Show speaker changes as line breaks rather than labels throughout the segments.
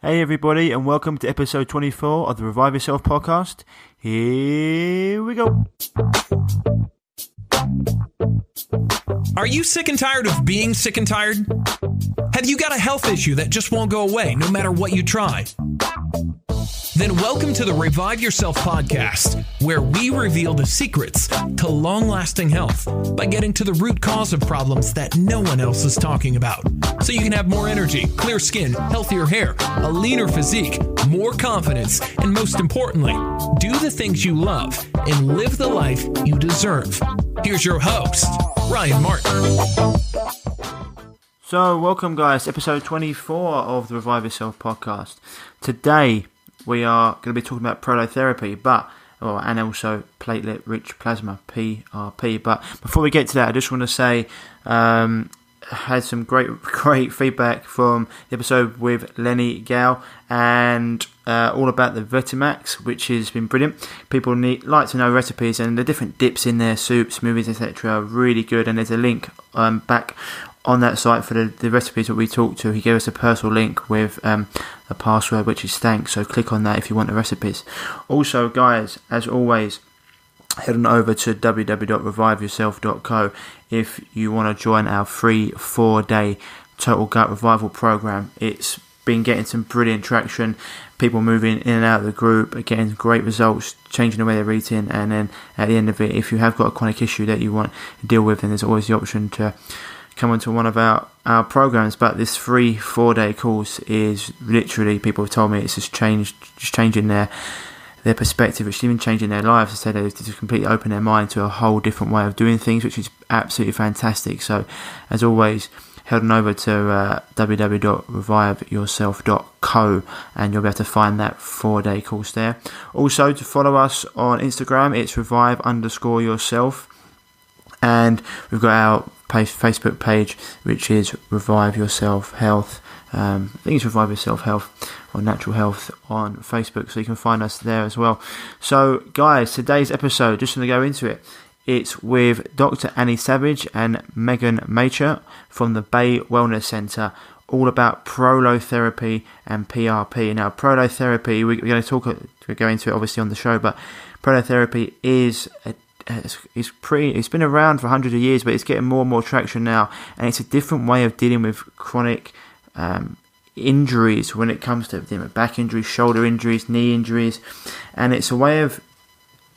Hey everybody, and welcome to episode 24 of the Revive Yourself podcast. Here we go.
Are you sick and tired of being sick and tired? Have you got a health issue that just won't go away no matter what you try? Then welcome to the Revive Yourself podcast, where we reveal the secrets to long-lasting health by getting to the root cause of problems that no one else is talking about. So you can have more energy, clear skin, healthier hair, a leaner physique, more confidence, and most importantly, do the things you love and live the life you deserve. Here's your host, Ryan Martin.
So welcome guys, episode 24 of the Revive Yourself podcast. Today we are going to be talking about prolotherapy, and also Platelet Rich Plasma, PRP. But before we get to that, I just want to say I had some great feedback from the episode with Lenny Gao and all about the Vertimax, which has been brilliant. People like to know recipes, and the different dips in their soups, smoothies, etc. are really good, and there's a link back on that site for the recipes that we talked to. He gave us a personal link with a password, which is thanks, so click on that if you want the recipes. Also guys, as always, head on over to www.reviveyourself.co if you want to join our free 4-day total gut revival program. It's been getting some brilliant traction, people moving in and out of the group, getting great results, changing the way they're eating, and then at the end of it, if you have got a chronic issue that you want to deal with, then there's always the option to come onto one of our programs. But this free 4-day course is literally, people have told me it's just changing their perspective. It's even changing their lives. They say they've just completely opened their mind to a whole different way of doing things, which is absolutely fantastic. So as always, head on over to www.reviveyourself.co and you'll be able to find that 4-day course there. Also, to follow us on Instagram, it's revive_yourself, and we've got our Facebook page, which is Revive Yourself Health. I think it's Revive Yourself Health or Natural Health on Facebook, so you can find us there as well. So guys, today's episode, just going to go into it, it's with Dr. Annie Savage and Megan Maycher from the Bay Wellness Centre, all about prolotherapy and PRP. Now, prolotherapy, we're going to go into it obviously on the show, but prolotherapy is it's been around for hundreds of years, but it's getting more and more traction now, and it's a different way of dealing with chronic injuries when it comes to back injuries, shoulder injuries, knee injuries, and it's a way of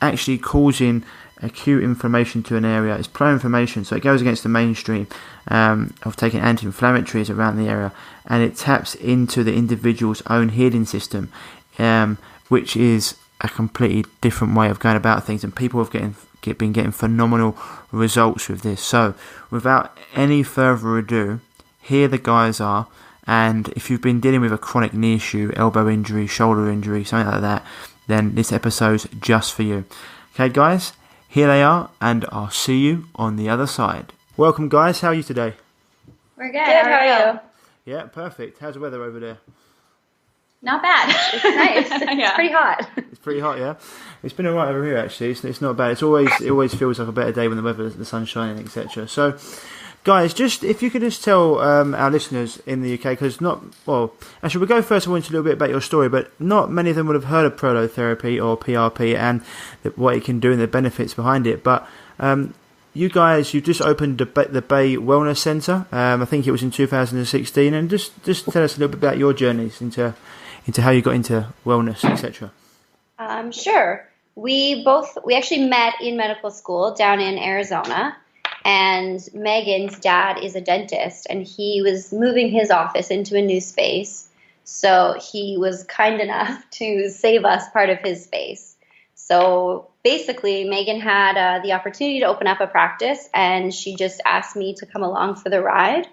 actually causing acute inflammation to an area. It's pro-inflammation, so it goes against the mainstream of taking anti-inflammatories around the area, and it taps into the individual's own healing system, which is a completely different way of going about things, and people have been getting phenomenal results with this. So without any further ado, here the guys are, and if you've been dealing with a chronic knee issue, elbow injury, shoulder injury, something like that, then this episode's just for you. Okay guys, here they are, and I'll see you on the other side. Welcome guys, how are you today?
We're good. How are you?
Yeah, perfect. How's the weather over there?
Not bad. It's nice. It's pretty hot.
It's pretty hot, yeah. It's been alright over here actually. It's not bad. It always feels like a better day when the sun's shining, etc. So, guys, just if you could just tell our listeners in the UK, because actually we'll go first of all into a little bit about your story, but not many of them would have heard of prolotherapy or PRP and what it can do and the benefits behind it. But you guys, you just opened the Bay Wellness Centre. I think it was in 2016, and just tell us a little bit about your journeys into how you got into wellness, etc.
Sure. We actually met in medical school down in Arizona, and Megan's dad is a dentist, and he was moving his office into a new space, so he was kind enough to save us part of his space. So basically, Megan had the opportunity to open up a practice, and she just asked me to come along for the ride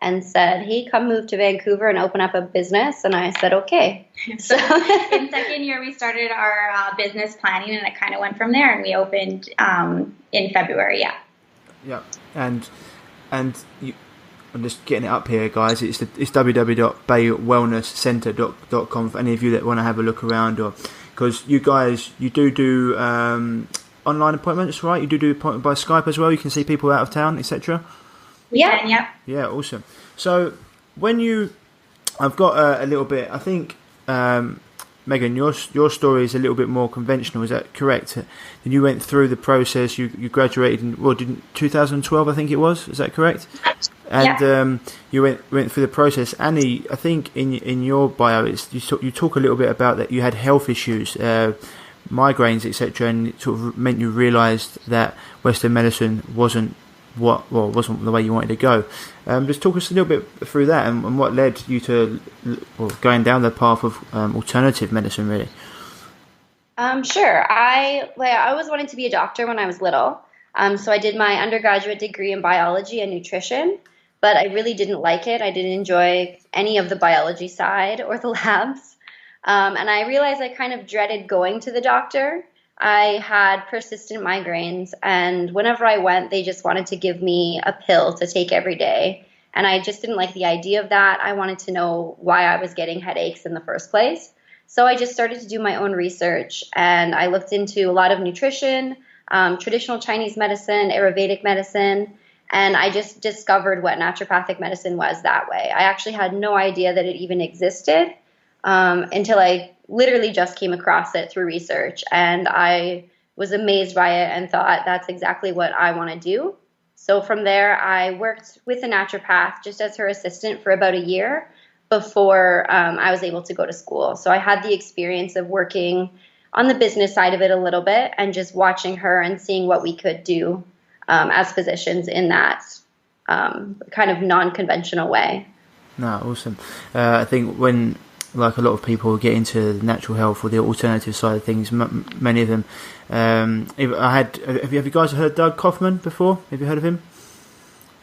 and said, hey, come move to Vancouver and open up a business. And I said, okay.
So in second year, we started our business planning, and it kind of went from there. And we opened in February, yeah.
Yeah, and you, I'm just getting it up here, guys. It's www.baywellnesscentre.com for any of you that want to have a look around, or because you guys, you do online appointments, right? You do appointment by Skype as well. You can see people out of town, etc.
Yeah.
Yeah, awesome. So when you I've got a little bit. I think, Megan, your story is a little bit more conventional. Is that correct? And you went through the process. You graduated in 2012, I think it was. Is that correct? And you went through the process. Annie, I think in your bio, you talk a little bit about that you had health issues, migraines, etc., and it sort of meant you realised that Western medicine wasn't the way you wanted to go. Just talk us a little bit through that and what led you to going down the path of alternative medicine, really.
Sure. I always wanted to be a doctor when I was little. So I did my undergraduate degree in biology and nutrition, but I really didn't like it. I didn't enjoy any of the biology side or the labs. And I realized I kind of dreaded going to the doctor. I had persistent migraines, and whenever I went, they just wanted to give me a pill to take every day. And I just didn't like the idea of that. I wanted to know why I was getting headaches in the first place. So I just started to do my own research, and I looked into a lot of nutrition, traditional Chinese medicine, Ayurvedic medicine, and I just discovered what naturopathic medicine was that way. I actually had no idea that it even existed until I literally just came across it through research, and I was amazed by it and thought that's exactly what I want to do. So from there, I worked with a naturopath just as her assistant for about a year before I was able to go to school. So I had the experience of working on the business side of it a little bit and just watching her and seeing what we could do as physicians in that kind of non-conventional way. No,
awesome. I think when, like a lot of people get into natural health or the alternative side of things, many of them. Have you guys heard Doug Kaufman before? Have you heard of him?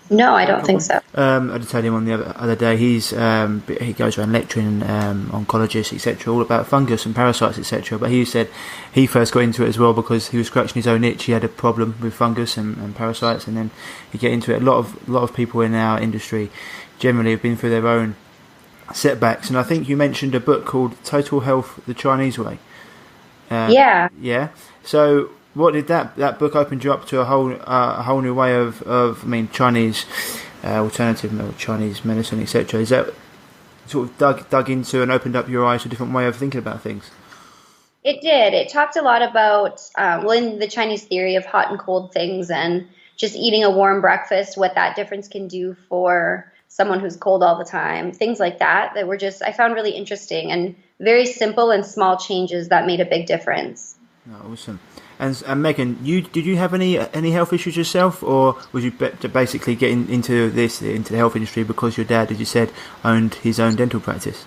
No, I don't think so.
I just heard him on the other day. He goes around lecturing oncologists, etc., all about fungus and parasites, etc. But he said he first got into it as well because he was scratching his own itch. He had a problem with fungus and parasites, and then he get into it. A lot of people in our industry generally have been through their own setbacks, and I think you mentioned a book called Total Health the Chinese Way. Yeah. So what did that book opened you up to a whole new way of Chinese alternative or Chinese medicine, etc. Is that sort of dug into and opened up your eyes to a different way of thinking about things?
It did. It talked a lot about in the Chinese theory of hot and cold things and just eating a warm breakfast, what that difference can do for someone who's cold all the time, things like that were just, I found really interesting and very simple and small changes that made a big difference.
Oh, awesome. And Megan, did you have any health issues yourself, or was you basically getting into the health industry because your dad, as you said, owned his own dental practice?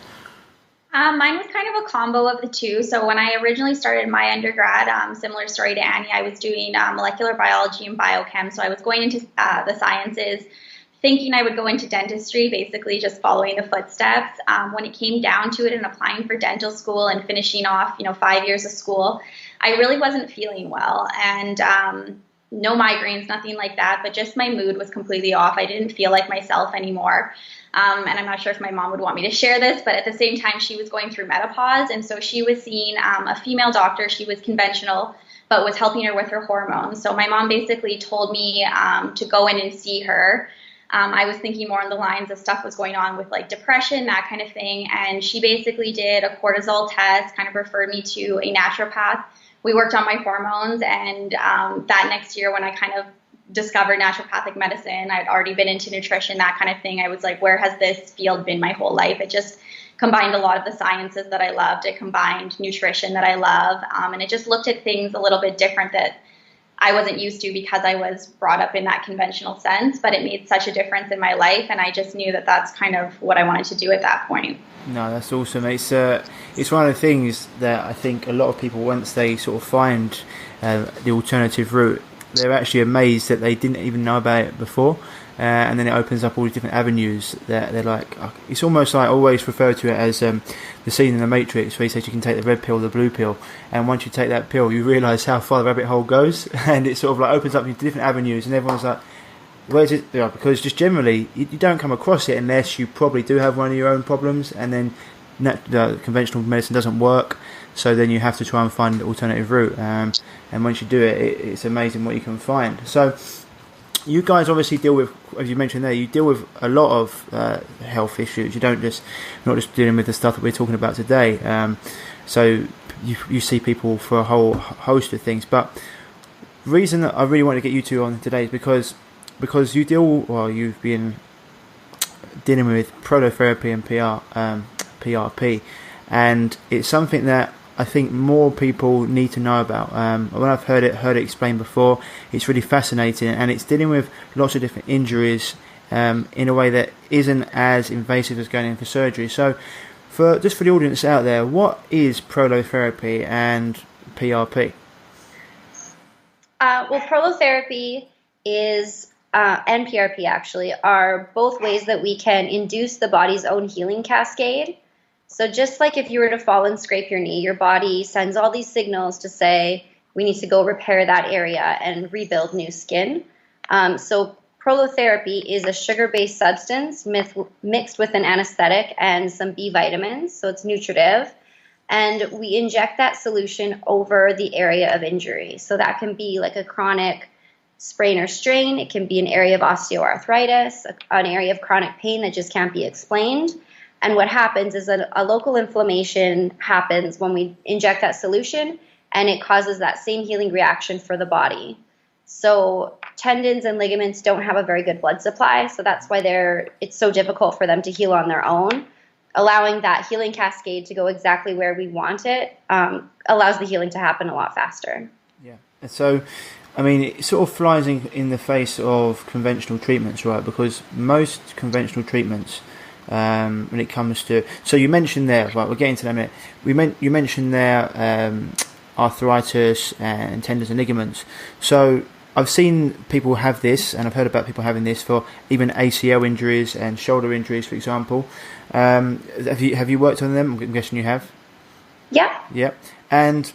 Mine was kind of a combo of the two. So when I originally started my undergrad, similar story to Annie, I was doing molecular biology and biochem. So I was going into the sciences, thinking I would go into dentistry, basically just following the footsteps. When it came down to it and applying for dental school and finishing off, 5 years of school, I really wasn't feeling well. And no migraines, nothing like that, but just my mood was completely off. I didn't feel like myself anymore. And I'm not sure if my mom would want me to share this, but at the same time, she was going through menopause. And so she was seeing a female doctor. She was conventional, but was helping her with her hormones. So my mom basically told me to go in and see her. I was thinking more on the lines of stuff was going on with like depression, that kind of thing. And she basically did a cortisol test, kind of referred me to a naturopath. We worked on my hormones, and that next year when I kind of discovered naturopathic medicine, I'd already been into nutrition, that kind of thing. I was like, where has this field been my whole life? It just combined a lot of the sciences that I loved. It combined nutrition that I love. And it just looked at things a little bit different that I wasn't used to because I was brought up in that conventional sense, but it made such a difference in my life, and I just knew that that's kind of what I wanted to do at that point.
No, that's awesome. It's one of the things that I think a lot of people, once they sort of find the alternative route, they're actually amazed that they didn't even know about it before. And then it opens up all these different avenues that they're like, it's almost like I always refer to it as the scene in the Matrix where he says you can take the red pill or the blue pill, and once you take that pill you realise how far the rabbit hole goes, and it sort of like opens up these different avenues, and everyone's like, where's it? Because just generally you don't come across it unless you probably do have one of your own problems, and then the conventional medicine doesn't work, so then you have to try and find an alternative route, and once you do it, it's amazing what you can find. So you guys obviously deal with, as you mentioned there, you deal with a lot of health issues. You don't just, not just dealing with the stuff that we're talking about today. So you see people for a whole host of things. But the reason that I really want to get you two on today is because you've been dealing with Prolotherapy and PRP, and it's something that I think more people need to know about. When I've heard it explained before, it's really fascinating, and it's dealing with lots of different injuries in a way that isn't as invasive as going in for surgery. So, for the audience out there, what is Prolotherapy and PRP?
Well, Prolotherapy is and PRP actually are both ways that we can induce the body's own healing cascade. So just like if you were to fall and scrape your knee, your body sends all these signals to say, we need to go repair that area and rebuild new skin. So Prolotherapy is a sugar-based substance mixed with an anesthetic and some B vitamins, so it's nutritive. And we inject that solution over the area of injury. So that can be like a chronic sprain or strain. It can be an area of osteoarthritis, an area of chronic pain that just can't be explained. And what happens is a local inflammation happens when we inject that solution, and it causes that same healing reaction for the body. So tendons and ligaments don't have a very good blood supply, so that's why it's so difficult for them to heal on their own. Allowing that healing cascade to go exactly where we want it allows the healing to happen a lot faster.
Yeah. And so, I mean, it sort of flies in the face of conventional treatments, right? Because most conventional treatments, when it comes to, so you mentioned there, right, we're getting to that in a minute. You mentioned there arthritis and tendons and ligaments. So I've seen people have this, and I've heard about people having this for even ACL injuries and shoulder injuries, for example. Have you worked on them? I'm guessing you have.
Yeah.
Yeah. And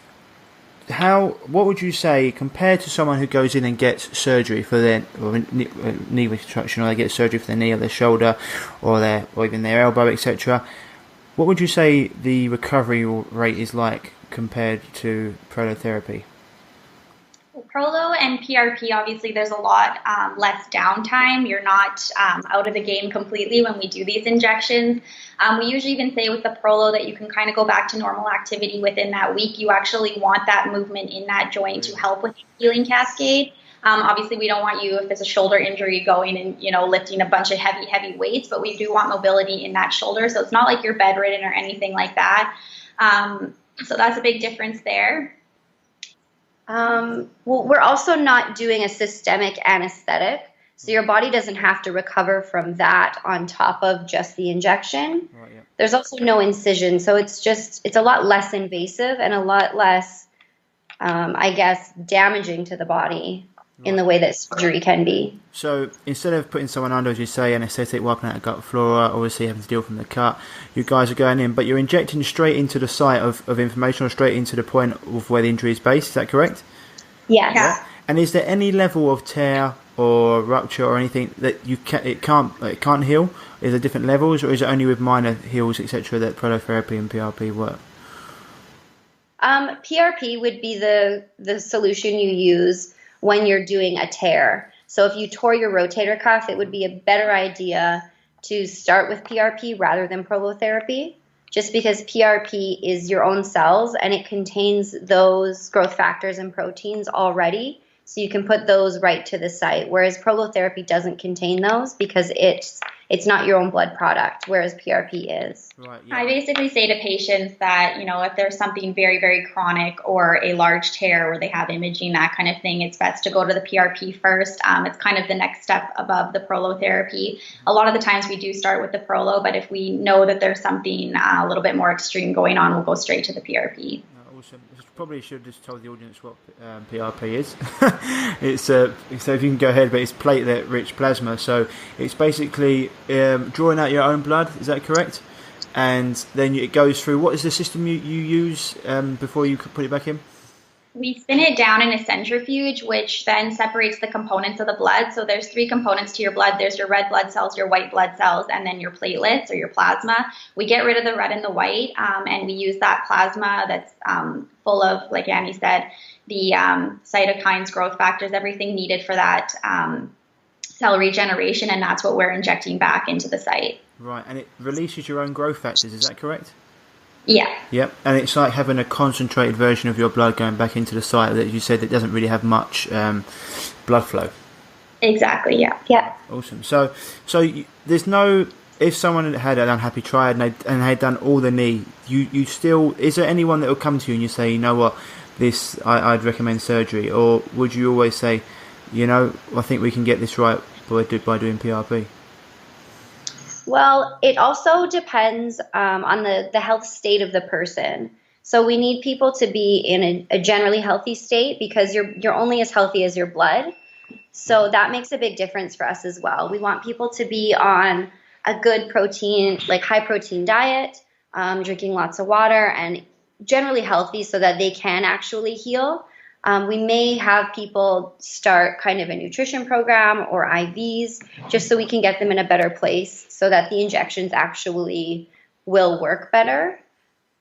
what would you say compared to someone who goes in and gets surgery for their knee reconstruction, or they get surgery for their knee or their shoulder or even their elbow, etc.? What would you say the recovery rate is like compared to Prolotherapy?
Prolo and PRP, obviously, there's a lot less downtime. You're not out of the game completely when we do these injections. We usually even say with the Prolo that you can kind of go back to normal activity within that week. You actually want that movement in that joint to help with the healing cascade. Obviously, we don't want you, if there's a shoulder injury, going and lifting a bunch of heavy weights, but we do want mobility in that shoulder. So it's not like you're bedridden or anything like that. So that's a big difference there.
Well, we're also not doing a systemic anesthetic, so your body doesn't have to recover from that on top of just the injection. Right, yeah. There's also no incision, so it's a lot less invasive and a lot less, damaging to the body in the way that surgery can be.
So instead of putting someone under, as you say, anesthetic, wiping out a gut flora, obviously having to deal from the cut, you guys are going in, but you're injecting straight into the site of inflammation, or straight into the point of where the injury is based. Is that correct?
Yes.
Yeah. And is there any level of tear or rupture or anything that it can't heal? Is there different levels, or is it only with minor heals, etc., that Prolotherapy and PRP work?
PRP would be the solution you use when you're doing a tear. So if you tore your rotator cuff, it would be a better idea to start with PRP rather than Prolotherapy, just because PRP is your own cells and it contains those growth factors and proteins already. So you can put those right to the site, whereas Prolotherapy doesn't contain those because it's not your own blood product, whereas PRP is. Right,
yeah. I basically say to patients that, if there's something very, very chronic or a large tear where they have imaging, that kind of thing, it's best to go to the PRP first. It's kind of the next step above the Prolotherapy. A lot of the times we do start with the Prolo, but if we know that there's something a little bit more extreme going on, we'll go straight to the PRP.
Awesome. Probably should have just told the audience what PRP is. It's so if you can go ahead, but it's Platelet Rich Plasma. So it's basically drawing out your own blood. Is that correct? And then it goes through. What is the system you use before you put it back in?
We spin it down in a centrifuge, which then separates the components of the blood. So there's 3 components to your blood. There's your red blood cells, your white blood cells, and then your platelets or your plasma. We get rid of the red and the white, and we use that plasma that's full of, like Annie said, the cytokines, growth factors, everything needed for that cell regeneration, and that's what we're injecting back into the site.
Right, and it releases your own growth factors, is that correct?
Yeah.
Yep, and it's like having a concentrated version of your blood going back into the site that you said that doesn't really have much blood flow.
Exactly, yeah.
Yeah.
Awesome. So there's no, if someone had an unhappy triad and they'd done all the knee, you still, is there anyone that will come to you and you say, you know what, this, I'd recommend surgery, or would you always say, you know, I think we can get this right by doing PRP?
Well, it also depends on the health state of the person. So we need people to be in a generally healthy state, because you're only as healthy as your blood. So that makes a big difference for us as well. We want people to be on a good protein, like high protein diet, drinking lots of water, and generally healthy so that they can actually heal. We may have people start kind of a nutrition program or IVs just so we can get them in a better place so that the injections actually will work better.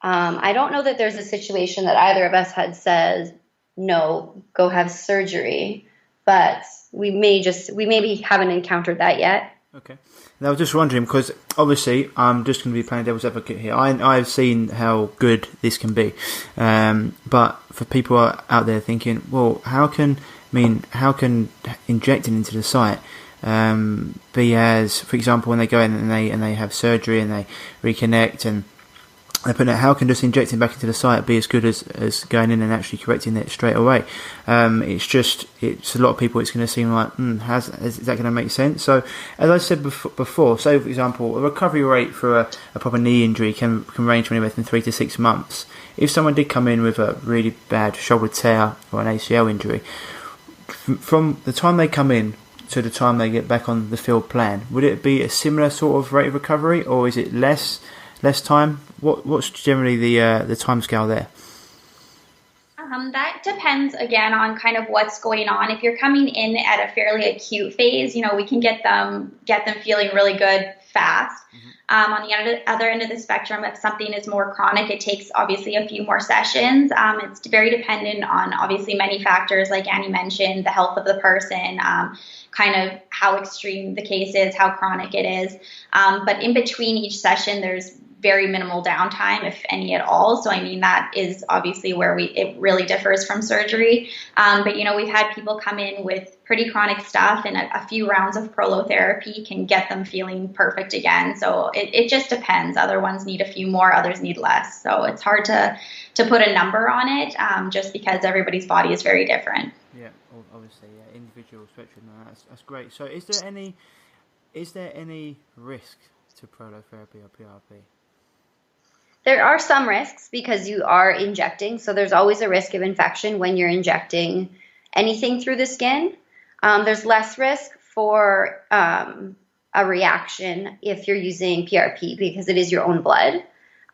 I don't know that there's a situation that either of us had said, no, go have surgery, but we maybe haven't encountered that yet.
Okay. Now I was just wondering, because obviously I'm just going to be playing devil's advocate here. I've seen how good this can be, but for people out there thinking, well, how can injecting into the site be as, for example, when they go in and they have surgery and they reconnect and they put it, how can just injecting back into the site be as good as going in and actually correcting it straight away? It's a lot of people, it's going to seem like, is that going to make sense? So, as I said before, say for example, a recovery rate for a proper knee injury can range from anywhere from 3 to 6 months. If someone did come in with a really bad shoulder tear or an ACL injury, from the time they come in to the time they get back on the field plan, would it be a similar sort of rate of recovery, or is it less time? What's generally the time scale there?
That depends, again, on kind of what's going on. If you're coming in at a fairly acute phase, we can get them feeling really good fast. Mm-hmm. On the other end of the spectrum, if something is more chronic, it takes obviously a few more sessions. It's very dependent on obviously many factors, like Annie mentioned, the health of the person, kind of how extreme the case is, how chronic it is. But in between each session, there's very minimal downtime, if any at all. So, that is obviously where it really differs from surgery. But, we've had people come in with pretty chronic stuff, and a few rounds of prolotherapy can get them feeling perfect again. So it just depends. Other ones need a few more, others need less. So it's hard to put a number on it, just because everybody's body is very different.
Yeah, obviously, yeah, individual spectrum. That's great. So is there any risk to prolotherapy or PRP?
There are some risks because you are injecting, so there's always a risk of infection when you're injecting anything through the skin. There's less risk for a reaction if you're using PRP because it is your own blood.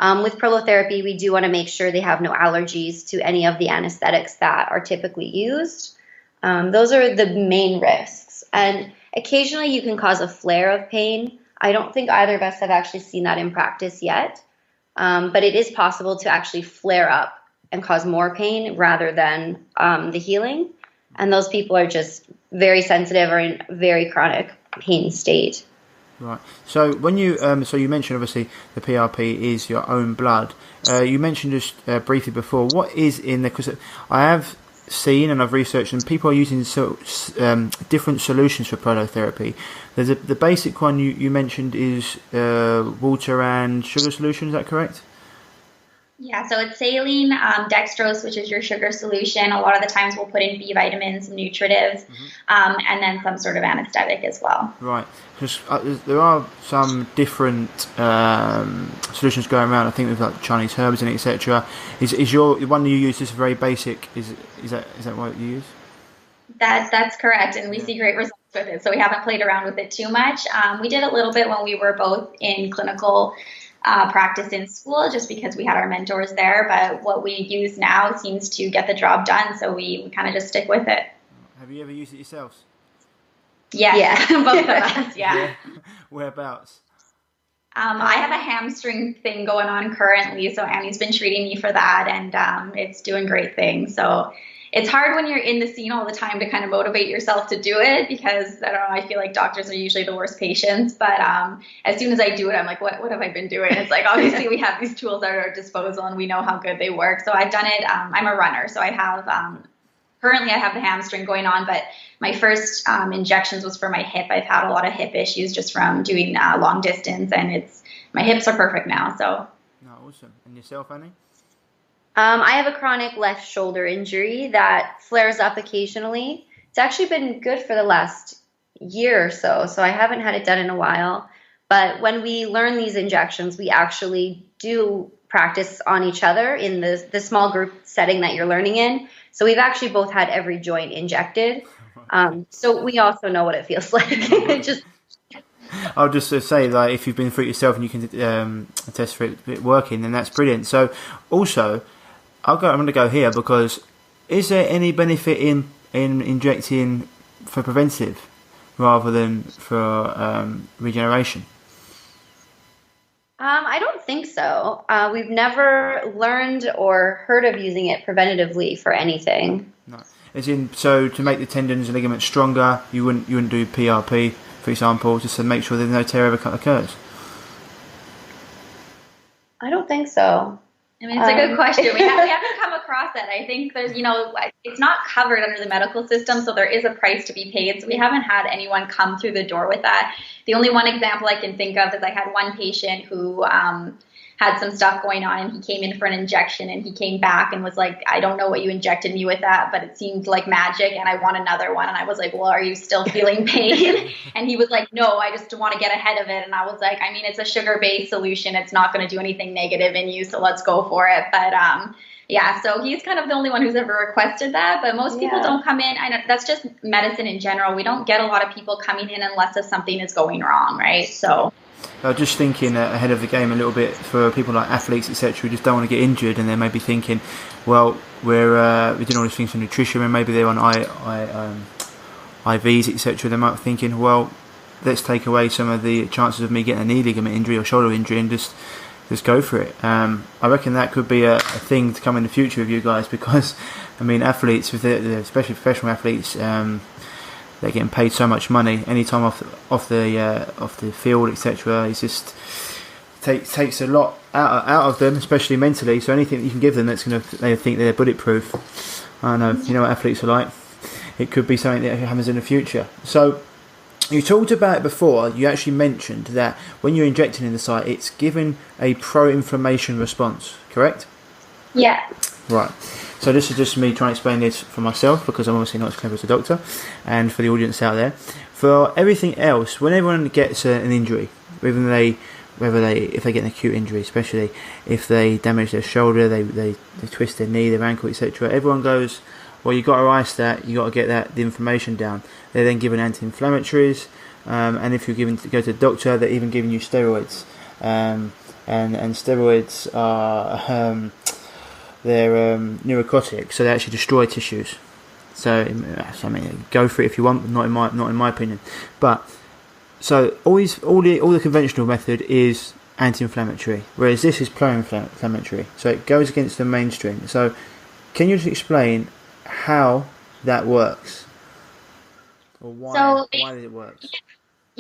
With prolotherapy, we do want to make sure they have no allergies to any of the anesthetics that are typically used. Those are the main risks. And occasionally you can cause a flare of pain. I don't think either of us have actually seen that in practice yet. But it is possible to actually flare up and cause more pain rather than the healing. And those people are just very sensitive or in very chronic pain state.
Right. So when you you mentioned obviously the PRP is your own blood. You mentioned just briefly before, what is in there? Because I have seen and I've researched, and people are using different solutions for prolotherapy. There's the basic one you mentioned is water and sugar solution. Is that correct?
Yeah, so it's saline, dextrose, which is your sugar solution. A lot of the times we'll put in B vitamins, nutritives, and then some sort of anesthetic as well.
Right, because there are some different solutions going around. I think with like Chinese herbs and etc. Is your one you use is very basic? Is that what you use?
That's correct, and we see great results with it. So we haven't played around with it too much. We did a little bit when we were both in clinical practice in school, just because we had our mentors there. But what we use now seems to get the job done, so we kind of just stick with it.
Have you ever used it yourselves?
Yeah. Both of us. Yeah.
Whereabouts?
I have a hamstring thing going on currently, so Annie's been treating me for that, and it's doing great things. So it's hard when you're in the scene all the time to kind of motivate yourself to do it, because I don't know, I feel like doctors are usually the worst patients. But as soon as I do it, I'm like, what have I been doing? It's like, obviously we have these tools at our disposal and we know how good they work. So I've done it. I'm a runner, so I have currently I have the hamstring going on, but my first injections was for my hip. I've had a lot of hip issues just from doing long distance, and my hips are perfect now. So.
No, awesome. And yourself, Annie?
I have a chronic left shoulder injury that flares up occasionally. It's actually been good for the last year or so, so I haven't had it done in a while. But when we learn these injections, we actually do practice on each other in the small group setting that you're learning in. So we've actually both had every joint injected. So we also know what it feels like.
I'll just say, like, if you've been through it yourself and you can attest for it working, then that's brilliant. So also, I'm going to go here, because is there any benefit in injecting for preventive rather than for regeneration?
I don't think so. We've never learned or heard of using it preventatively for anything.
No. As in, so to make the tendons and ligaments stronger, you wouldn't do PRP, for example, just to make sure there's no tear ever occurs?
I don't think so.
I mean, it's a good question. We haven't come across it. I think there's, it's not covered under the medical system, so there is a price to be paid. So we haven't had anyone come through the door with that. The only one example I can think of is I had one patient who had some stuff going on, and he came in for an injection, and he came back and was like, I don't know what you injected me with that, but it seemed like magic, and I want another one. And I was like, well, are you still feeling pain? And he was like, no, I just want to get ahead of it. And I was like, I mean, it's a sugar-based solution. It's not going to do anything negative in you, so let's go for it. But yeah, so he's kind of the only one who's ever requested that, but most people don't come in. I know that's just medicine in general. We don't get a lot of people coming in unless if something is going wrong, right? So
just thinking ahead of the game a little bit for people like athletes, etc., who just don't want to get injured, and they may be thinking, well, we're doing all these things for nutrition, and maybe they're on IVs, etc. They might be thinking, well, let's take away some of the chances of me getting a knee ligament injury or shoulder injury and just go for it. I reckon that could be a thing to come in the future with you guys, because I mean, athletes, especially professional athletes, they're getting paid so much money. Any time off the field, etc., it just takes a lot out of them, especially mentally. So anything that you can give them that's going to, they think they're bulletproof. I know, you know what athletes are like. It could be something that happens in the future. So you talked about it before. You actually mentioned that when you're injecting in the site, it's given a pro-inflammation response, correct?
Yeah.
Right. So this is just me trying to explain this for myself, because I'm obviously not as clever as a doctor, and for the audience out there. For everything else, when everyone gets an injury, if they get an acute injury, especially if they damage their shoulder, they twist their knee, their ankle, etc., everyone goes, well, you've got to ice that, you've got to get the inflammation down. They're then given anti-inflammatories, and if you're go to the doctor, they're even giving you steroids. And steroids are they're neurotoxic, so they actually destroy tissues. So I mean, go for it if you want, not in my opinion. But so all the conventional method is anti-inflammatory, whereas this is pro-inflammatory. So it goes against the mainstream. So can you just explain how that works, or why it works?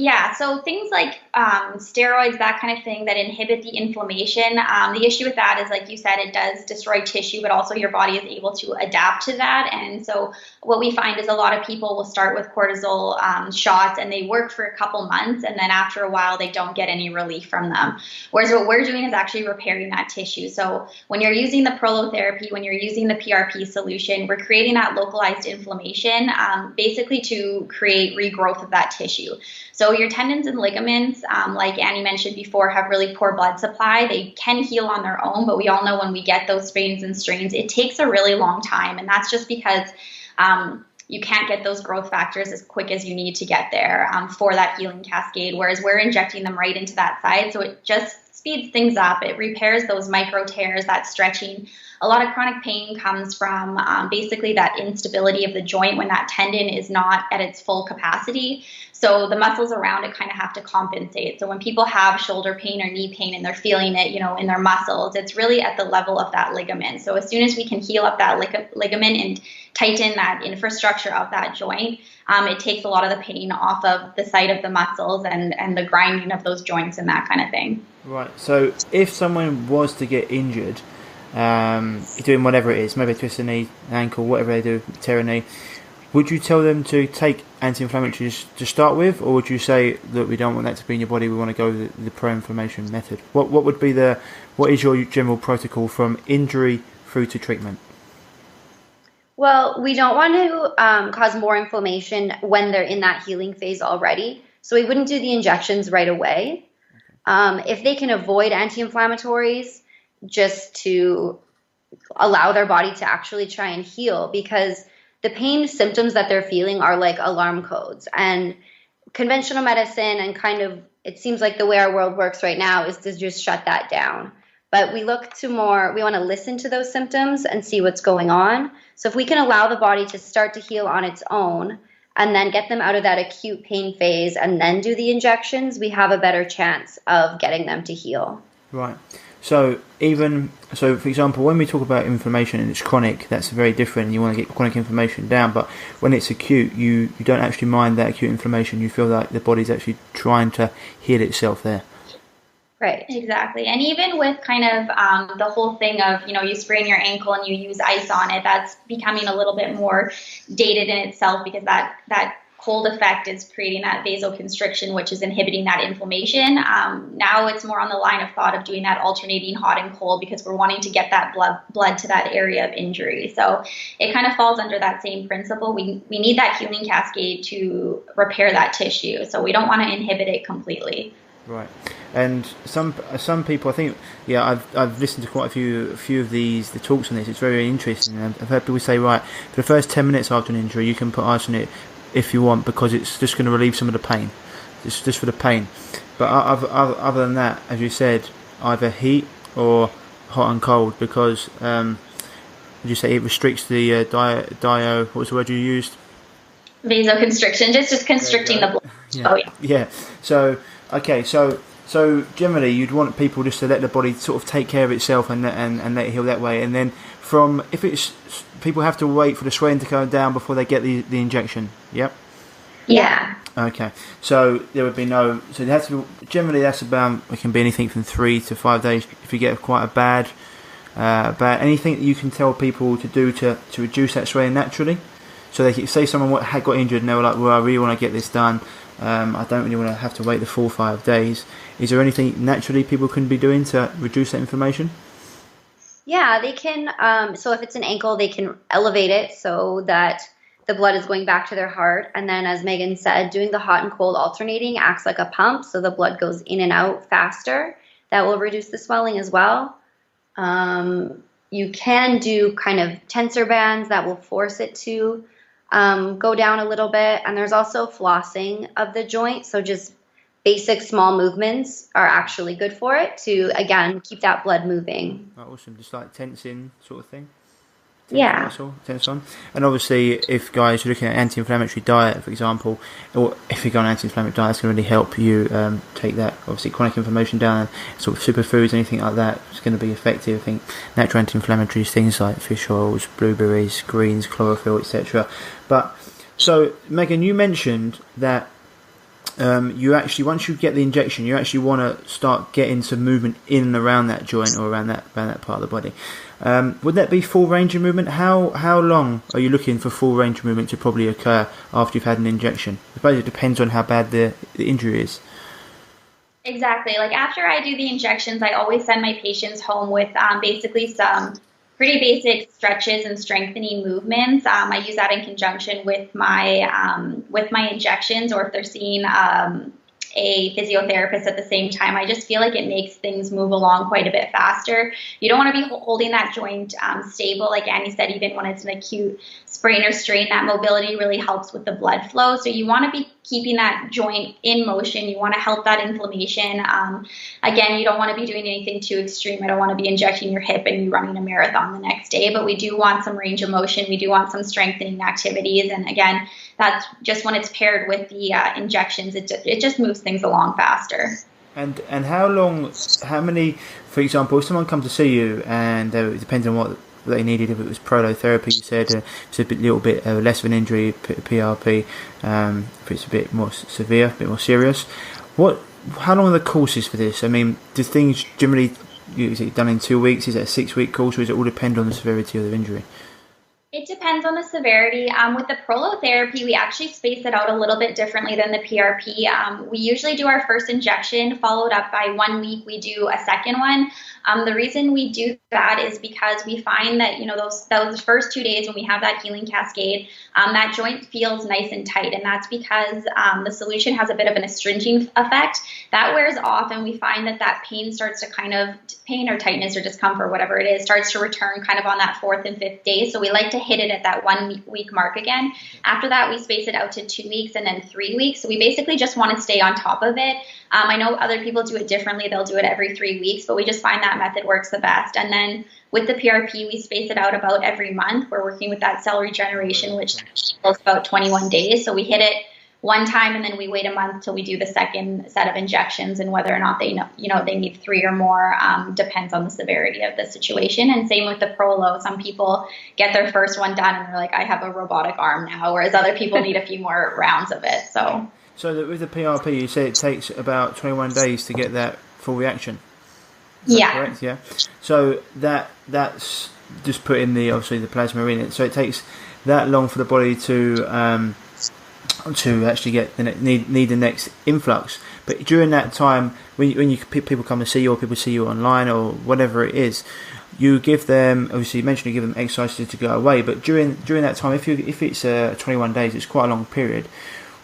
Yeah, so things like steroids, that kind of thing that inhibit the inflammation. The issue with that is, like you said, it does destroy tissue, but also your body is able to adapt to that. And so what we find is a lot of people will start with cortisol shots, and they work for a couple months, and then after a while they don't get any relief from them. Whereas what we're doing is actually repairing that tissue. So when you're using the Prolotherapy, when you're using the PRP solution, we're creating that localized inflammation, basically to create regrowth of that tissue. So your tendons and ligaments, like Annie mentioned before, have really poor blood supply. They can heal on their own, but we all know when we get those sprains and strains, it takes a really long time. And that's just because you can't get those growth factors as quick as you need to get there for that healing cascade, whereas we're injecting them right into that side. So it just speeds things up. It repairs those micro tears, that stretching. A lot of chronic pain comes from basically that instability of the joint when that tendon is not at its full capacity. So the muscles around it kind of have to compensate. So when people have shoulder pain or knee pain and they're feeling it, in their muscles, it's really at the level of that ligament. So as soon as we can heal up that ligament and tighten that infrastructure of that joint, it takes a lot of the pain off of the site of the muscles and the grinding of those joints and that kind of thing.
Right. So if someone was to get injured, doing whatever it is, maybe twist a knee, ankle, whatever they do, tear a knee, would you tell them to take anti-inflammatories to start with, or would you say that we don't want that to be in your body, we want to go with the pro-inflammation method? What is your general protocol from injury through to treatment?
Well, we don't want to cause more inflammation when they're in that healing phase already. So we wouldn't do the injections right away. If they can avoid anti-inflammatories, just to allow their body to actually try and heal, because the pain symptoms that they're feeling are like alarm codes. And conventional medicine and it seems like the way our world works right now is to just shut that down. But we want to listen to those symptoms and see what's going on. So if we can allow the body to start to heal on its own and then get them out of that acute pain phase and then do the injections, we have a better chance of getting them to heal.
Right. So for example, when we talk about inflammation and it's chronic, that's very different. You want to get chronic inflammation down, but when it's acute, you don't actually mind that acute inflammation. You feel like the body's actually trying to heal itself there.
Right, exactly. And even with kind of the whole thing of, you sprain your ankle and you use ice on it, that's becoming a little bit more dated in itself, because that cold effect is creating that vasoconstriction, which is inhibiting that inflammation. Now it's more on the line of thought of doing that alternating hot and cold, because we're wanting to get that blood to that area of injury. So it kind of falls under that same principle. We need that healing cascade to repair that tissue. So we don't want to inhibit it completely.
Right. And some people, I think, I've listened to quite a few of the talks on this. It's very interesting. I've heard people say, right, for the first 10 minutes after an injury, you can put ice on it if you want, because it's just going to relieve some of the pain. It's just for the pain. But other than that, as you said, either heat or hot and cold, because would you say it restricts the what was the word you used?
Vasoconstriction, just constricting the blood.
Yeah. Oh yeah. Yeah. So okay, so generally you'd want people just to let the body sort of take care of itself and let it heal that way, and then if it's people have to wait for the swelling to go down before they get the injection. Yep.
Yeah.
Okay. So there would be so it has to be, generally that's about, it can be anything from 3 to 5 days if you get quite a bad anything that you can tell people to do to reduce that swelling naturally. So they can say someone had got injured and they were like, well, I really want to get this done. I don't really want to have to wait the 4 or 5 days. Is there anything naturally people can be doing to reduce that inflammation?
Yeah, they can. So if it's an ankle, they can elevate it so that the blood is going back to their heart. And then, as Megan said, doing the hot and cold alternating acts like a pump, so the blood goes in and out faster. That will reduce the swelling as well. You can do kind of tensor bands that will force it to go down a little bit. And there's also flossing of the joint. So just basic small movements are actually good for it to, again, keep that blood moving.
Oh, awesome. Just like tensing sort of thing? Tense on. And obviously, if guys are looking at anti-inflammatory diet, for example, or if you go on anti-inflammatory diet, it's going to really help you take that, obviously, chronic inflammation down. Sort of superfoods, anything like that, is going to be effective. I think natural anti-inflammatories, things like fish oils, blueberries, greens, chlorophyll, etc. But so, Megan, you mentioned that you actually, once you get the injection, you actually want to start getting some movement in and around that joint or around that part of the body. Would that be full range of movement? How long are you looking for full range of movement to probably occur after you've had an injection? I suppose it depends on how bad the injury is.
Exactly. Like after I do the injections, I always send my patients home with basically some pretty basic stretches and strengthening movements. I use that in conjunction with my injections, or if they're seeing a physiotherapist at the same time. I just feel like it makes things move along quite a bit faster. You don't want to be holding that joint stable. Like Annie said, even when it's an acute sprain or strain, that mobility really helps with the blood flow. So you want to be keeping that joint in motion. You want to help that inflammation. Again, you don't want to be doing anything too extreme. I don't want to be injecting your hip and you running a marathon the next day, but we do want some range of motion. We do want some strengthening activities. And again, that's just when it's paired with the injections, it just moves things along faster.
And how many, for example, if someone comes to see you and it depends on what they needed, if it was prolotherapy, you said it's a little bit less of an injury, PRP, if it's a bit more severe, a bit more serious. How long are the courses for this? I mean, do things generally, is it done in 2 weeks? Is it a 6-week course, or does it all depend on the severity of the injury?
It depends on the severity. With the prolotherapy, we actually space it out a little bit differently than the PRP. We usually do our first injection, followed up by 1 week, we do a second one. The reason we do that is because we find that, those first 2 days when we have that healing cascade, that joint feels nice and tight. And that's because the solution has a bit of an astringent effect. That wears off, and we find that pain starts to pain or tightness or discomfort, whatever it is, starts to return kind of on that 4th and 5th day. So we like to hit it at that 1 week mark again. After that, we space it out to 2 weeks and then 3 weeks. So we basically just want to stay on top of it. I know other people do it differently. They'll do it every 3 weeks, but we just find that method works the best. And then with the PRP, we space it out about every month. We're working with that cell regeneration, which goes about 21 days. So we hit it one time, and then we wait a month till we do the second set of injections, and whether or not they need 3 or more depends on the severity of the situation. And same with the Prolo. Some people get their first one done and they're like, I have a robotic arm now, whereas other people need a few more rounds of it.
So with the PRP, you say it takes about 21 days to get that full reaction.
Yeah.
Correct. Yeah. So that's just putting obviously the plasma in it. So it takes that long for the body to actually get need the next influx. But during that time, when people come to see you, or people see you online, or whatever it is, you give them, obviously you mentioned you give them exercises to go away. But during that time, if it's 21 days, it's quite a long period.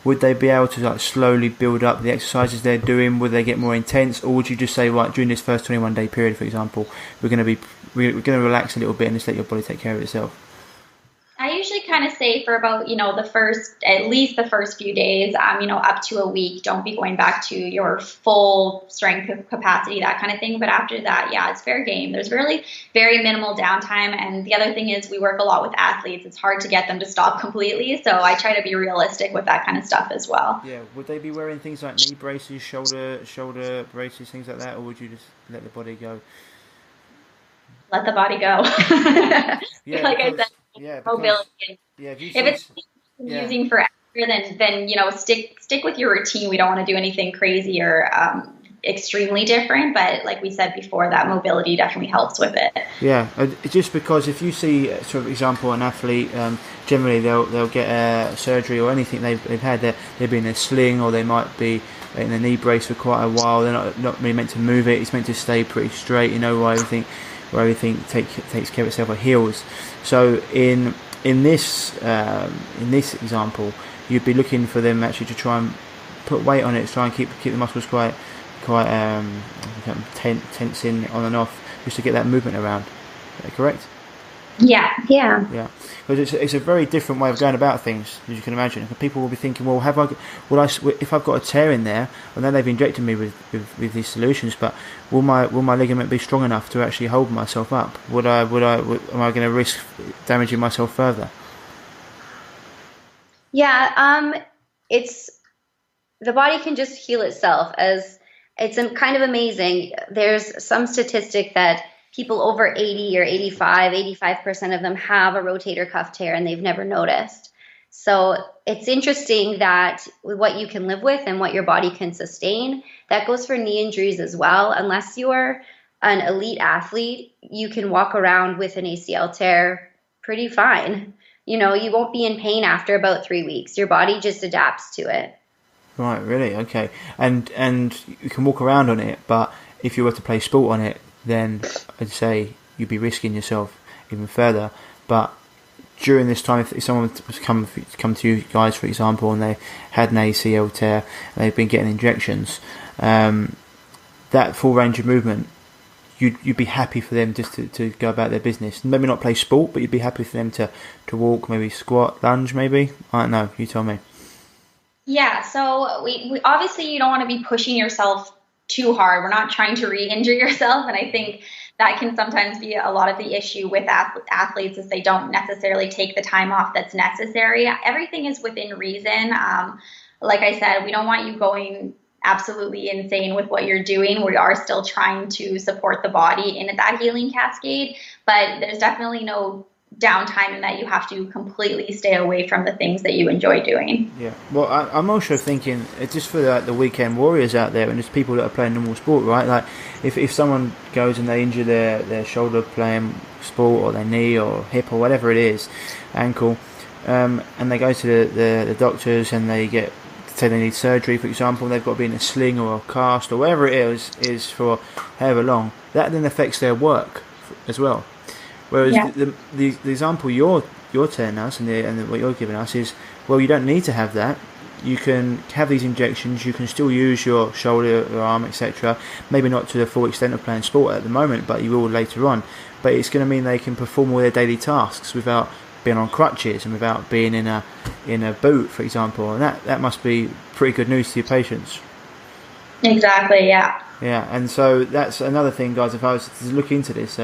Would they be able to slowly build up the exercises they're doing? Would they get more intense, or would you just say, right, during this first 21 day period, for example, we're going to relax a little bit and just let your body take care of itself?
I usually kind of say for about, at least the first few days, up to a week, don't be going back to your full strength capacity, that kind of thing. But after that, yeah, it's fair game. There's really very minimal downtime. And the other thing is we work a lot with athletes. It's hard to get them to stop completely. So I try to be realistic with that kind of stuff as well.
Yeah. Would they be wearing things like knee braces, shoulder braces, things like that? Or would you just let the body go?
Let the body go.
Yeah,
like I said.
Yeah,
mobility.
Yeah,
if it's using forever, then stick with your routine. We don't want to do anything crazy or extremely different, but like we said before, that mobility definitely helps with it.
Yeah, just because if you see, for example, an athlete, generally they'll get a surgery or anything they've had, they've been in a sling, or they might be in a knee brace for quite a while. They're not really meant to move it. It's meant to stay pretty straight. Where everything takes care of itself or heals. So in this example, you'd be looking for them actually to try and put weight on it, try and keep the muscles quite tensing on and off, just to get that movement around. Is that correct?
Yeah.
Because it's a very different way of going about things, as you can imagine. People will be thinking, well, if I've got a tear in there, and then they've injected me with these solutions, but will my ligament be strong enough to actually hold myself up? Am I going to risk damaging myself further?
Yeah, it's the body can just heal itself. As it's kind of amazing. There's some statistic that people over 80 or 85% of them have a rotator cuff tear and they've never noticed. So it's interesting that what you can live with and what your body can sustain, that goes for knee injuries as well. Unless you're an elite athlete, you can walk around with an ACL tear pretty fine. You won't be in pain after about 3 weeks. Your body just adapts to it.
Right, really? Okay. And you can walk around on it, but if you were to play sport on it, then I'd say you'd be risking yourself even further. But during this time, if someone was come to you guys, for example, and they had an ACL tear and they've been getting injections, that full range of movement, you'd be happy for them just to go about their business. Maybe not play sport, but you'd be happy for them to walk, maybe squat, lunge, maybe. I don't know. You tell me.
Yeah, so we obviously you don't want to be pushing yourself too hard. We're not trying to re-injure yourself, and I think that can sometimes be a lot of the issue with athletes is they don't necessarily take the time off that's necessary. Everything is within reason. Like I said, we don't want you going absolutely insane with what you're doing. We are still trying to support the body in that healing cascade, but there's definitely no downtime in that you have to completely stay away from the things that you enjoy doing.
Yeah, well, I'm also thinking just for the weekend warriors out there and just people that are playing normal sport, right? Like if someone goes and they injure their shoulder playing sport or their knee or hip or whatever it is, ankle, and they go to the doctors and they say they need surgery, for example, they've got to be in a sling or a cast or whatever it is for however long, that then affects their work as well. Whereas the example you're telling us and what you're giving us is, well, you don't need to have that. You can have these injections. You can still use your shoulder, your arm, etc. Maybe not to the full extent of playing sport at the moment, but you will later on. But it's going to mean they can perform all their daily tasks without being on crutches and without being in a boot, for example. And that must be pretty good news to your patients.
Exactly. Yeah.
Yeah, and so that's another thing, guys. If I was to look into this.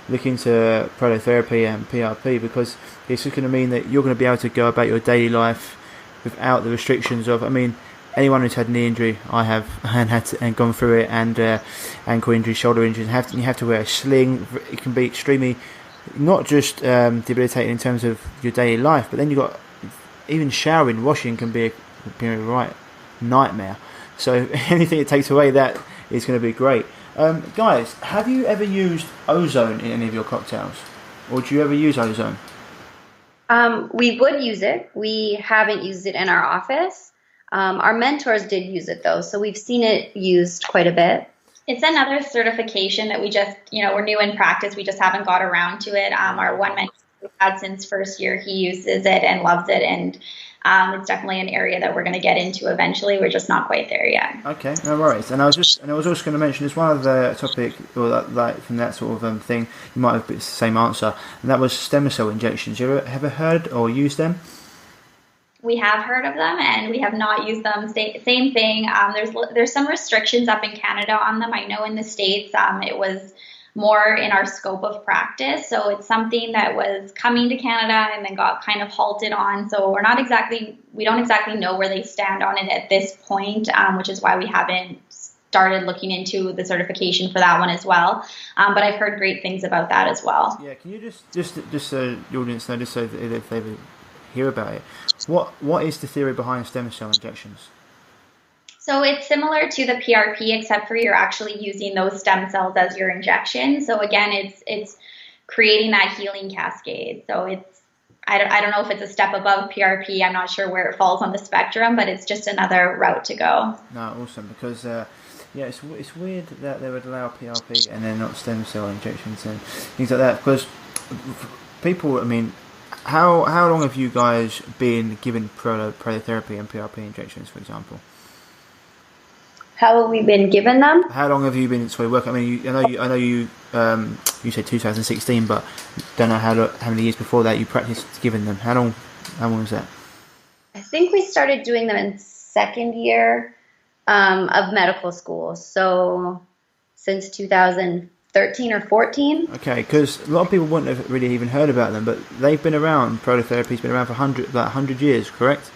Look into Prolotherapy and PRP, because it's just going to mean that you're going to be able to go about your daily life without the restrictions of, I mean, anyone who's had knee injury, I have, and gone through it, and ankle injury, shoulder injury, you have to wear a sling. It can be extremely, not just debilitating in terms of your daily life, but then you've got, even showering, washing can be a right nightmare. So anything it takes away that is going to be great. Guys, have you ever used Ozone in any of your cocktails? Or do you ever use Ozone?
We would use it. We haven't used it in our office. Our mentors did use it, though, so we've seen it used quite a bit.
It's another certification that we just, we're new in practice. We just haven't got around to it. Our one mentor we've had since first year, he uses it and loves it, and it's definitely an area that we're going to get into eventually. We're just not quite there yet.
Okay, no worries. And I was also going to mention, as one of the topic, or like from that sort of thing, you might have the same answer, and that was stem cell injections. You ever heard or used them?
We have heard of them, and we have not used them. Same thing. There's some restrictions up in Canada on them. I know in the States it was more in our scope of practice. So it's something that was coming to Canada and then got kind of halted on. So we don't exactly know where they stand on it at this point, which is why we haven't started looking into the certification for that one as well. But I've heard great things about that as well.
Yeah, can you just so the audience know, just so if they hear about it, what is the theory behind stem cell injections?
So it's similar to the PRP, except for you're actually using those stem cells as your injection. So again, it's creating that healing cascade. So I don't know if it's a step above PRP. I'm not sure where it falls on the spectrum, but it's just another route to go.
No, awesome, because it's weird that they would allow PRP and then not stem cell injections and things like that. Because people, I mean, how long have you guys been given prolotherapy and PRP injections, for example?
How have we been given them?
How long have you been working? I mean, I know you said 2016, but don't know how many years before that you practiced giving them. How long was that?
I think we started doing them in second year of medical school. So since 2013 or 14.
Okay, because a lot of people wouldn't have really even heard about them, but they've been around. Prolotherapy's been around for 100 years, correct?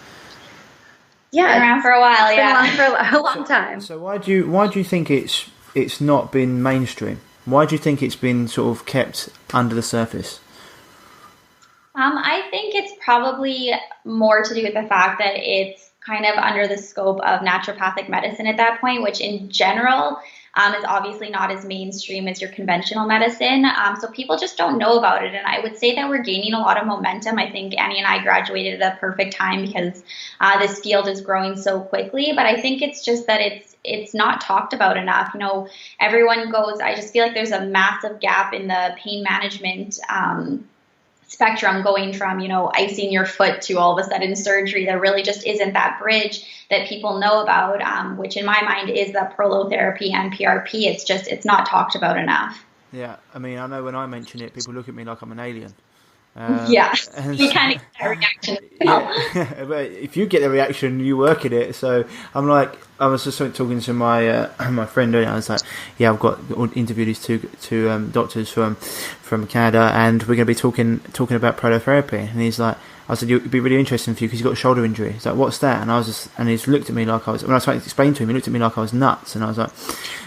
Yeah,
been around for a while.
It's been around for a long time.
So why do you think it's not been mainstream? Why do you think it's been sort of kept under the surface?
I think it's probably more to do with the fact that it's kind of under the scope of naturopathic medicine at that point, which in general is obviously not as mainstream as your conventional medicine. So people just don't know about it. And I would say that we're gaining a lot of momentum. I think Annie and I graduated at the perfect time because this field is growing so quickly. But I think it's just that it's not talked about enough. Everyone goes, I just feel like there's a massive gap in the pain management spectrum, going from, icing your foot to all of a sudden surgery. There really just isn't that bridge that people know about, which in my mind is the Prolotherapy and PRP. It's not talked about enough.
Yeah, I mean, I know when I mention it, people look at me like I'm an alien.
Yeah, we kind of get that reaction as well.
Yeah, but if you get the reaction, you work at it. So I'm like, I was just talking to my my friend, and I was like, yeah, I've got interviewed these two doctors from Canada, and we're going to be talking about prolotherapy. And he's like, I said, it'd be really interesting for you because he's got a shoulder injury. He's like, what's that? And I was just, and he's looked at me like I was, when I was trying to explain to him, he looked at me like I was nuts. And I was like,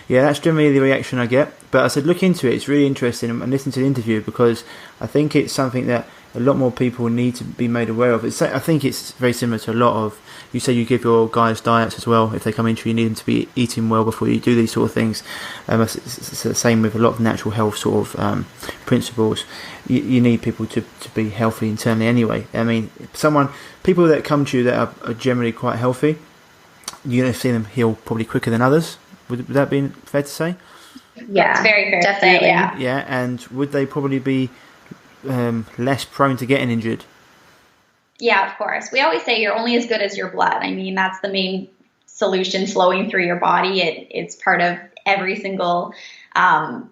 yeah, that's generally the reaction I get. But I said, look into it. It's really interesting, and listen to the interview, because I think it's something that a lot more people need to be made aware of. I think it's very similar to a lot of, you say you give your guys diets as well. If they come into you, need them to be eating well before you do these sort of things. It's the same with a lot of natural health sort of principles. You need people to be healthy internally anyway. I mean, people that come to you that are generally quite healthy, you're going to see them heal probably quicker than others. Would that be fair to say?
Yeah,
it's very fair.
Definitely.
Yeah, and would they probably be less prone to getting injured?
Yeah, of course. We always say you're only as good as your blood. I mean, that's the main solution flowing through your body. It's part of every single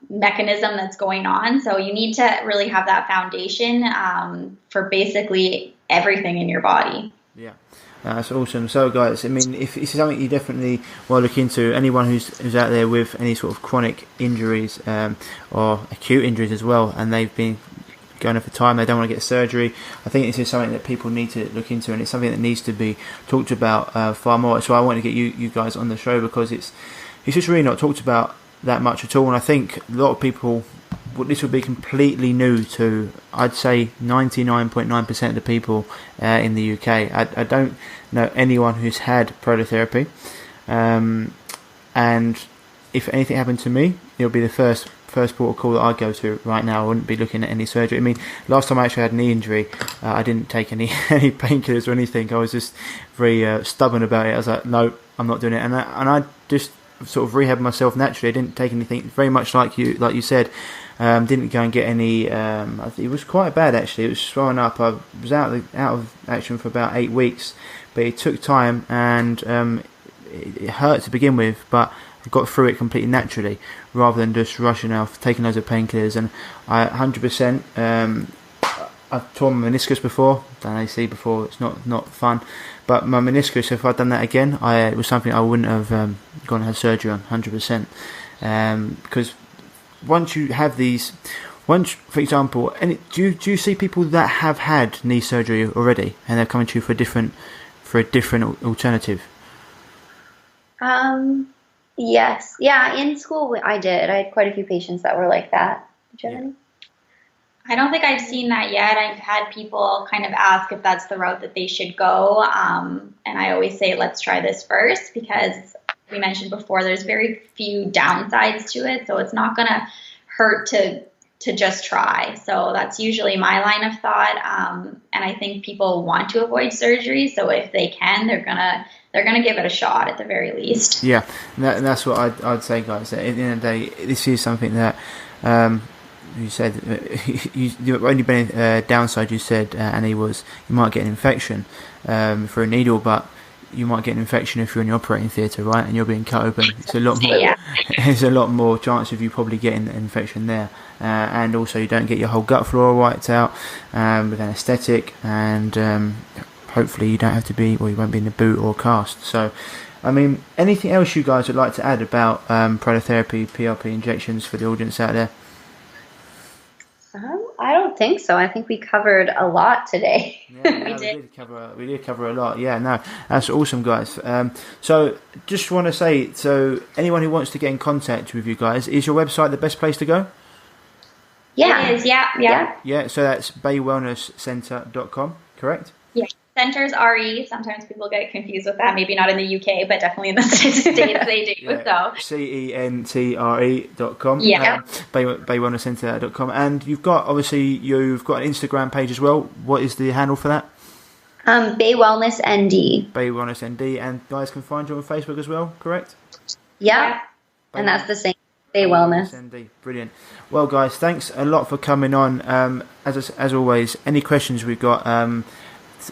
mechanism that's going on. So you need to really have that foundation for basically everything in your body.
Yeah. That's awesome. So guys, I mean, if it's something you definitely want to look into, anyone who's out there with any sort of chronic injuries or acute injuries as well, and they've been going on for time, they don't want to get surgery, I think this is something that people need to look into, and it's something that needs to be talked about far more. So I want to get you guys on the show, because it's just really not talked about that much at all, and I think a lot of people, this would be completely new to, I'd say, 99.9% of the people in the UK. I don't know anyone who's had prolotherapy, and if anything happened to me, it'll be the first port of call that I'd go to right now. I wouldn't be looking at any surgery. I mean, last time I actually had a knee injury, I didn't take any painkillers or anything. I was just very stubborn about it. I was like, no, I'm not doing it, and I just sort of rehabbed myself naturally. I didn't take anything, very much like you said. Didn't go and get any. It was quite bad actually. It was swollen up. I was out of action for about 8 weeks, but it took time, and it hurt to begin with, but I got through it completely naturally, rather than just rushing off, taking loads of painkillers. And I 100%. I've torn my meniscus before, done AC before. It's not fun, but my meniscus, if I'd done that again, it was something I wouldn't have gone and had surgery on 100%, because once you have these, for example, do you see people that have had knee surgery already, and they're coming to you for a different alternative?
Yes. Yeah, in school I did. I had quite a few patients that were like that. Did you have any?
I don't think I've seen that yet. I've had people kind of ask if that's the route that they should go. And I always say, let's try this first, because we mentioned before, there's very few downsides to it. So it's not going to hurt to just try. So that's usually my line of thought. And I think people want to avoid surgery. So if they can, they're going to give it a shot at the very least.
Yeah, and that's what I'd say, guys. At the end of the day, this is something that you said, the only downside you said, Annie, was you might get an infection for a needle, but you might get an infection if you're in the operating theatre, right? And you're being cut open. It's a lot more.
Yeah.
There's a lot more chance of you probably getting an infection there, and also you don't get your whole gut flora wiped out with anaesthetic, and hopefully you don't have to be, or you won't be in a boot or a cast. So, I mean, anything else you guys would like to add about prolotherapy, PRP injections for the audience out there?
I don't think so. I think we covered a lot today.
Yeah, we did cover a lot. Yeah, no, that's awesome, guys. So, just want to say, so anyone who wants to get in contact with you guys, is your website the best place to go?
Yeah, it is. Yeah.
Yeah, so that's baywellnesscentre.com, correct?
Yeah. Centers RE. Sometimes people get confused with that. Maybe not in the UK, but definitely in the States they do.
Yeah.
So
centre.com.
Yeah.
Baywellnesscentre.com. And you've got an Instagram page as well. What is the handle for that?
Bay Wellness ND.
Bay Wellness ND. And guys can find you on Facebook as well, correct?
Yeah. And that's the same. Bay Wellness.
ND. Brilliant. Well, guys, thanks a lot for coming on. As always, any questions we've got,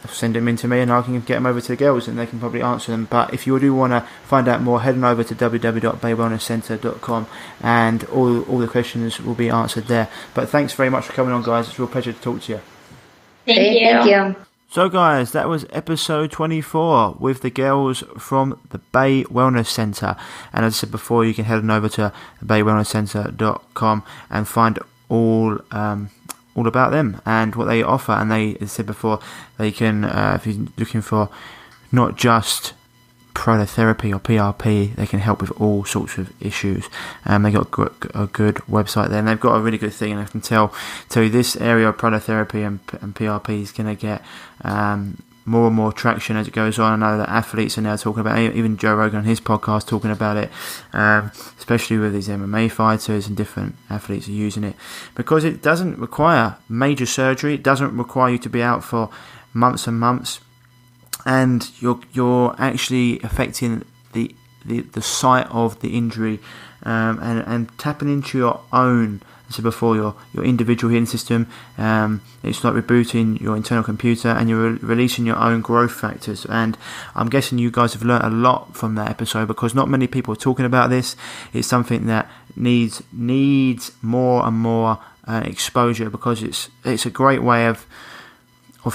send them in to me and I can get them over to the girls and they can probably answer them. But if you do want to find out more, head on over to www.baywellnesscentre.com and all the questions will be answered there. But thanks very much for coming on, guys. It's a real pleasure to talk to you.
Thank you.
Thank you.
So guys, that was episode 24 with the girls from the Bay Wellness Centre. And as I said before, you can head on over to baywellnesscentre.com and find all about them and what they offer. And they, as I said before, they can, if you're looking for not just Prolotherapy or PRP, they can help with all sorts of issues. They got a good website there, and they've got a really good thing. And I can tell you this area of Prolotherapy and PRP is going to get more and more traction as it goes on. I know that athletes are now talking about it, even Joe Rogan on his podcast talking about it, especially with these MMA fighters and different athletes are using it because it doesn't require major surgery. It doesn't require you to be out for months and months. And you're actually affecting the site of the injury, and tapping into your own, as I said before, your individual healing system. It's like rebooting your internal computer, and you're releasing your own growth factors. And I'm guessing you guys have learned a lot from that episode because not many people are talking about this. It's something that needs more and more exposure because it's a great way of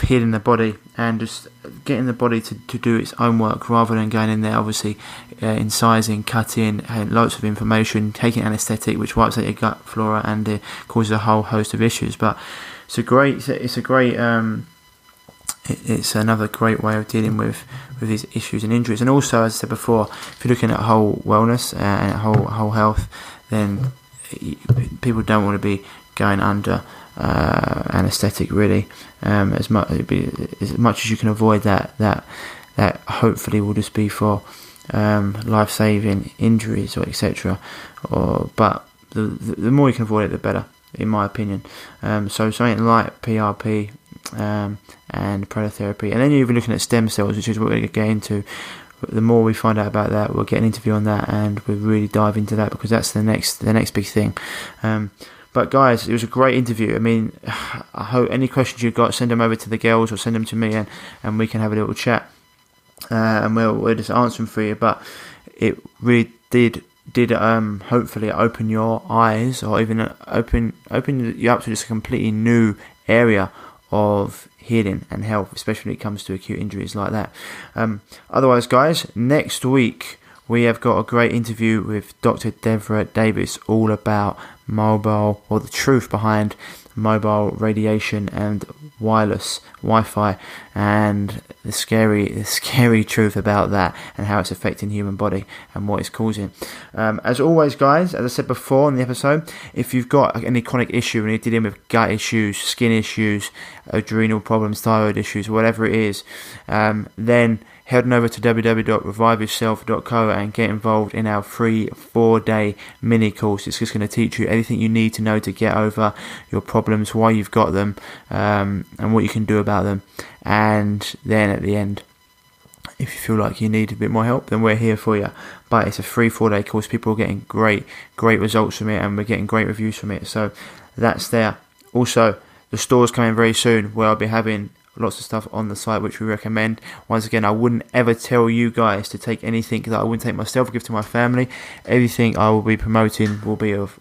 healing the body and just getting the body to do its own work rather than going in there obviously incising, cutting, lots of inflammation, taking anaesthetic which wipes out your gut flora and causes a whole host of issues. But it's another great way of dealing with these issues and injuries. And also, as I said before, if you're looking at whole wellness and whole health, then people don't want to be going under anaesthetic really, as much as you can avoid that hopefully will just be for life-saving injuries or etc. But the more you can avoid it, the better, in my opinion. So something like PRP and Prolotherapy, and then you're even looking at stem cells, which is what we're going to get into. The more we find out about that, we'll get an interview on that, and we'll really dive into that because that's the next big thing. But guys, it was a great interview. I mean, I hope any questions you've got, send them over to the girls or send them to me, and we can have a little chat, and we'll just answer them for you. But it really did hopefully open your eyes, or even open you up to just a completely new area of healing and health, especially when it comes to acute injuries like that. Otherwise, guys, next week we have got a great interview with Dr. Deborah Davis all about mobile, or the truth behind mobile radiation and wireless Wi-Fi, and the scary truth about that and how it's affecting the human body and what it's causing. As always, guys, as I said before in the episode, if you've got any chronic issue and you're dealing with gut issues, skin issues, adrenal problems, thyroid issues, whatever it is, then head on over to www.reviveyourself.co and get involved in our free 4-day mini course. It's just going to teach you everything you need to know to get over your problems, why you've got them, and what you can do about them. And then at the end, if you feel like you need a bit more help, then we're here for you. But it's a free 4-day course. People are getting great results from it, and we're getting great reviews from it. So that's there. Also, the store's coming very soon, where I'll be having lots of stuff on the site which we recommend. Once again, I wouldn't ever tell you guys to take anything that I wouldn't take myself or give to my family. Everything I will be promoting will be of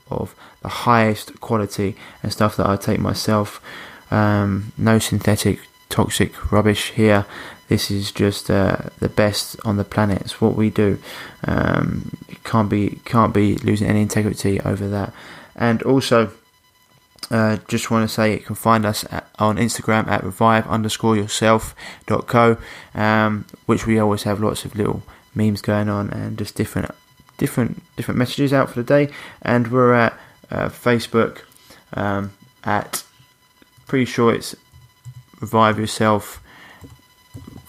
the highest quality and stuff that I take myself. No synthetic toxic rubbish here. This is just the best on the planet. It's what we do. Can't be losing any integrity over that. And also, just want to say you can find us on Instagram at revive_yourself.co, which we always have lots of little memes going on and just different messages out for the day. And we're at Facebook at, pretty sure it's Revive Yourself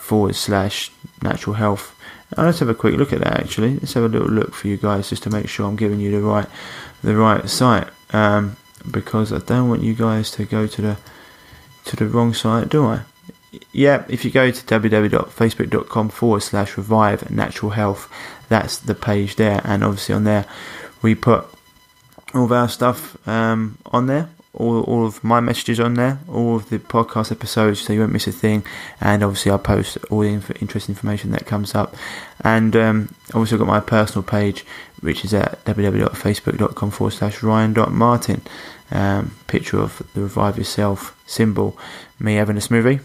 /natural health. Let's have a quick look at that actually. Let's have a little look for you guys just to make sure I'm giving you the right site. Because I don't want you guys to go to the wrong site, do I? Yeah, if you go to www.facebook.com/revive natural health, that's the page there, and obviously on there we put all of our stuff on there, all of my messages on there, all of the podcast episodes, so you won't miss a thing. And obviously I post all the interesting information that comes up. And I've also got my personal page, which is at www.facebook.com/ryan.martin. picture of the Revive Yourself symbol, me having a smoothie,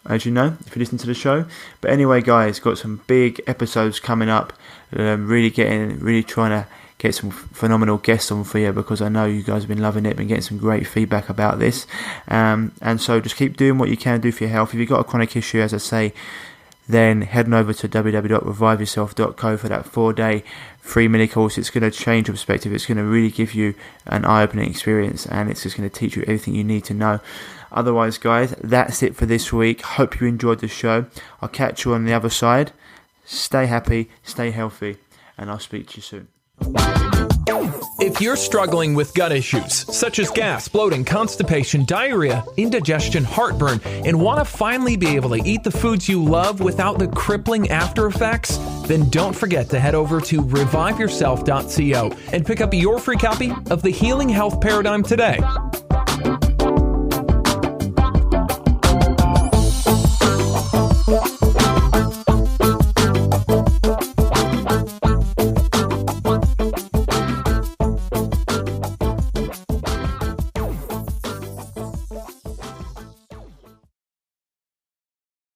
as you know, if you listen to the show. But anyway, guys, got some big episodes coming up. Really trying to get some phenomenal guests on for you, because I know you guys have been loving it, been getting some great feedback about this. And so just keep doing what you can do for your health. If you've got a chronic issue, as I say, then head on over to www.reviveyourself.co for that 4-day free mini course. It's going to change your perspective. It's going to really give you an eye-opening experience, and it's just going to teach you everything you need to know. Otherwise, guys, that's it for this week. Hope you enjoyed the show. I'll catch you on the other side. Stay happy, stay healthy, and I'll speak to you soon.
If you're struggling with gut issues, such as gas, bloating, constipation, diarrhea, indigestion, heartburn, and want to finally be able to eat the foods you love without the crippling after effects, then don't forget to head over to reviveyourself.co and pick up your free copy of The Healing Health Paradigm today.